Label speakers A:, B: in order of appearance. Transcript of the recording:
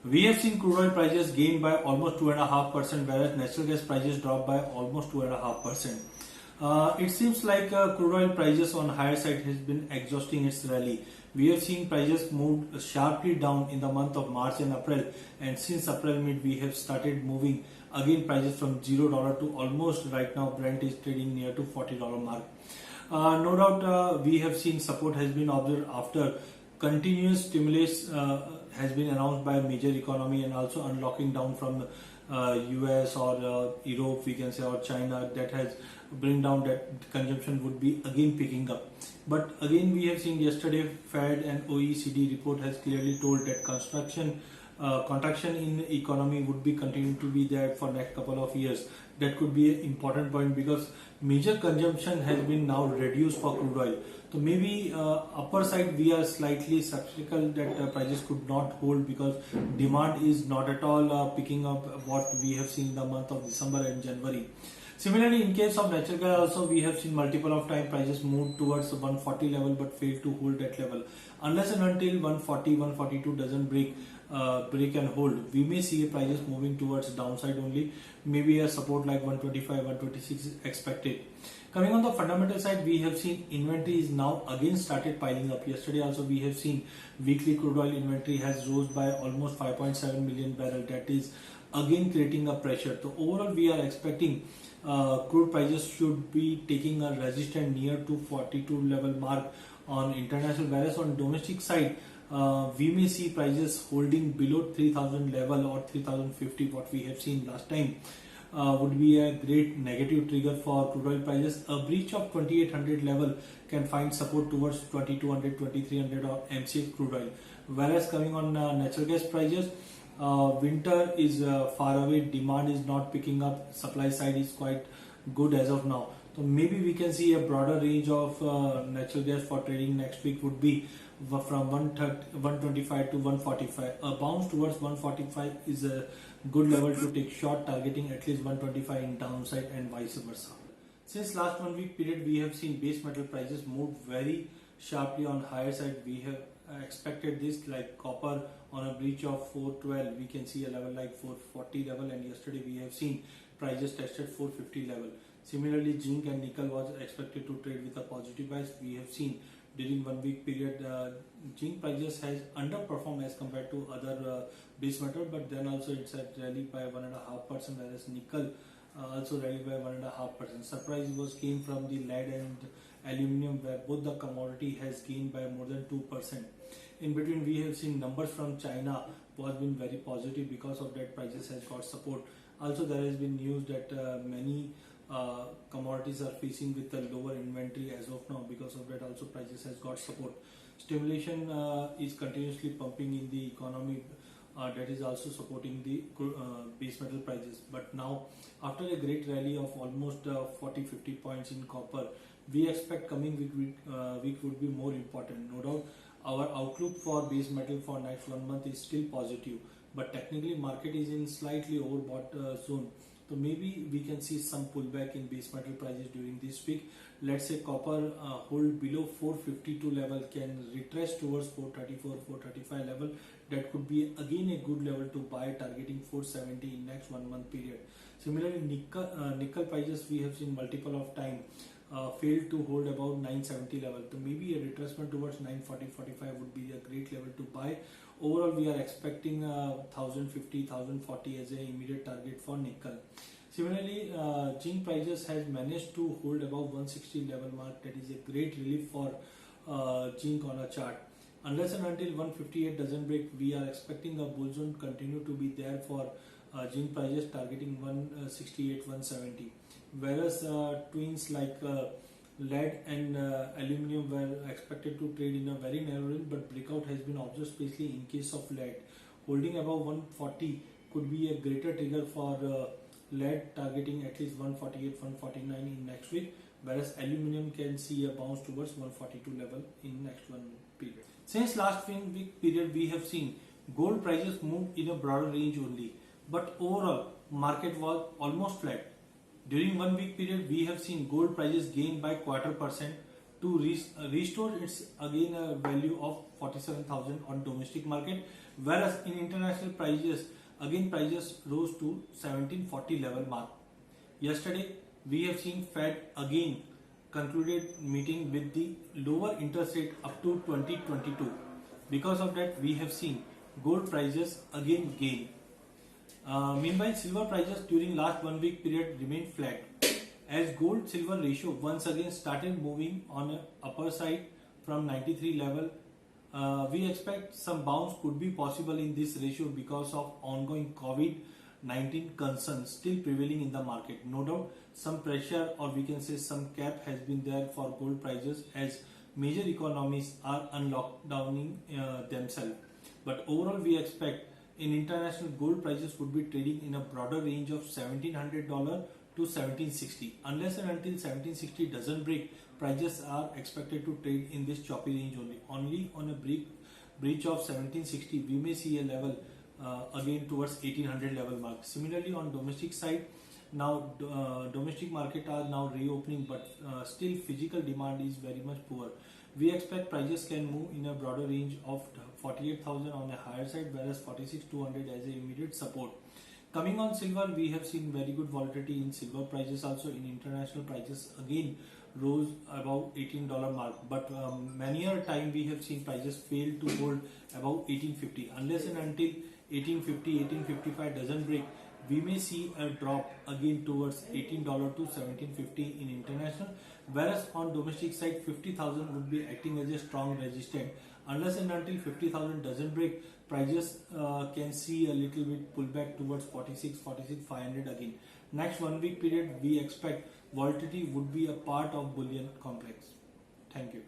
A: We have seen crude oil prices gain by almost 2.5%, whereas natural gas prices dropped by almost 2.5%. It seems like crude oil prices on higher side has been exhausting its rally. We have seen prices move sharply down in the month of March and April, and since April mid we have started moving again prices from $0 to almost right now Brent is trading near to $40 mark. No doubt we have seen support has been observed after continuous stimulus has been announced by a major economy and also unlocking down from US or Europe, we can say, or China, that has bring down that consumption would be again picking up. But again, we have seen yesterday Fed and OECD report has clearly told that contraction in the economy would be continuing to be there for next couple of years. That could be an important point because major consumption has been now reduced for crude oil. So maybe upper side we are slightly skeptical that prices could not hold because demand is not at all picking up what we have seen in the month of December and January. Similarly, in case of natural gas also we have seen multiple of time prices move towards 140 level but fail to hold that level. Unless and until 140, 142 doesn't break and hold, we may see prices moving towards downside only. Maybe a support like 125, 126 is expected. Coming on the fundamental side, we have seen inventory is now again started piling up. Yesterday also we have seen weekly crude oil inventory has rose by almost 5.7 million barrel. That is again creating a pressure. So overall we are expecting crude prices should be taking a resistance near to 42 level mark on international, whereas on domestic side we may see prices holding below 3000 level or 3050 what we have seen last time. Would be a great negative trigger for crude oil prices. A breach of 2800 level can find support towards 2200, 2300 or MCX crude oil. Whereas coming on natural gas prices, winter is far away, demand is not picking up, supply side is quite good as of now. So maybe we can see a broader range of natural gas for trading next week would be from 125 to 145. A bounce towards 145 is a good level to take short, targeting at least 125 in downside and vice versa. Since last 1 week period, we have seen base metal prices move very sharply on higher side. We have expected this, like copper on a breach of 412, we can see a level like 440 level, and yesterday we have seen prices tested 450 level. Similarly, zinc and nickel was expected to trade with a positive bias. We have seen during 1 week period zinc prices has underperformed as compared to other base metal, but then also it's had rallied by 1.5%, whereas nickel also rallied by 1.5%. Surprise came from the lead and aluminium, where both the commodity has gained by more than 2%. In between, we have seen numbers from China was been very positive. Because of that, prices has got support. Also, there has been news that many commodities are facing with a lower inventory as of now. Because of that, also prices has got support. Stimulation is continuously pumping in the economy. That is also supporting the base metal prices. But now, after a great rally of almost 40-50 points in copper, we expect coming week would be more important. No doubt, our outlook for base metal for next 1 month is still positive, but technically market is in slightly overbought zone. So maybe we can see some pullback in base metal prices during this week. Let's say copper hold below 452 level, can retrace towards 434, 435 level. That could be again a good level to buy, targeting 470 in next 1 month period. Similarly, nickel prices we have seen multiple of time failed to hold about 970 level. So maybe a retracement towards 940-45 would be a great level to buy. Overall, we are expecting 1050, 1040 as an immediate target for nickel. Similarly, zinc prices has managed to hold above 160 level mark. That is a great relief for zinc on a chart. Unless and until 158 doesn't break, we are expecting a bull zone continue to be there for zinc prices, targeting 168, 170. Whereas twins like lead and aluminium were expected to trade in a very narrow range, but breakout has been observed, especially in case of lead. Holding above 140 could be a greater trigger for lead, targeting at least 148, 149 in next week, whereas aluminium can see a bounce towards 142 level in next 1 period. Since last week period, we have seen gold prices move in a broader range only, but overall market was almost flat. During 1 week period, we have seen gold prices gain by 0.25% to restore its again a value of 47,000 on domestic market, whereas in international prices again prices rose to 1740 level mark. Yesterday we have seen Fed again concluded meeting with the lower interest rate up to 2022. Because of that we have seen gold prices again gain. Meanwhile, silver prices during last 1 week period remained flat as gold silver ratio once again started moving on a upper side from 93 level. We expect some bounce could be possible in this ratio because of ongoing COVID-19 concerns still prevailing in the market. No doubt some pressure, or we can say some cap, has been there for gold prices as major economies are unlockdowning themselves. But overall we expect in international gold prices would be trading in a broader range of $1,700 to 1760. Unless and until 1760 doesn't break, prices are expected to trade in this choppy range only. Only on a breach of 1760 we may see a level again towards 1800 level mark. Similarly on domestic side, now domestic market are now reopening, but still physical demand is very much poor. We expect prices can move in a broader range of 48,000 on a higher side, whereas 46,200 as a immediate support. Coming on silver, we have seen very good volatility in silver prices. Also in international prices again rose above $18 mark, but many a time we have seen prices fail to hold above 1850. Unless and until 1850 1855 doesn't break, we may see a drop again towards $18 to 1750 in international, whereas on domestic side 50,000 would be acting as a strong resistance. Unless and until 50,000 doesn't break, prices can see a little bit pullback towards 46,500 again. Next 1 week period we expect volatility would be a part of bullion complex. Thank you.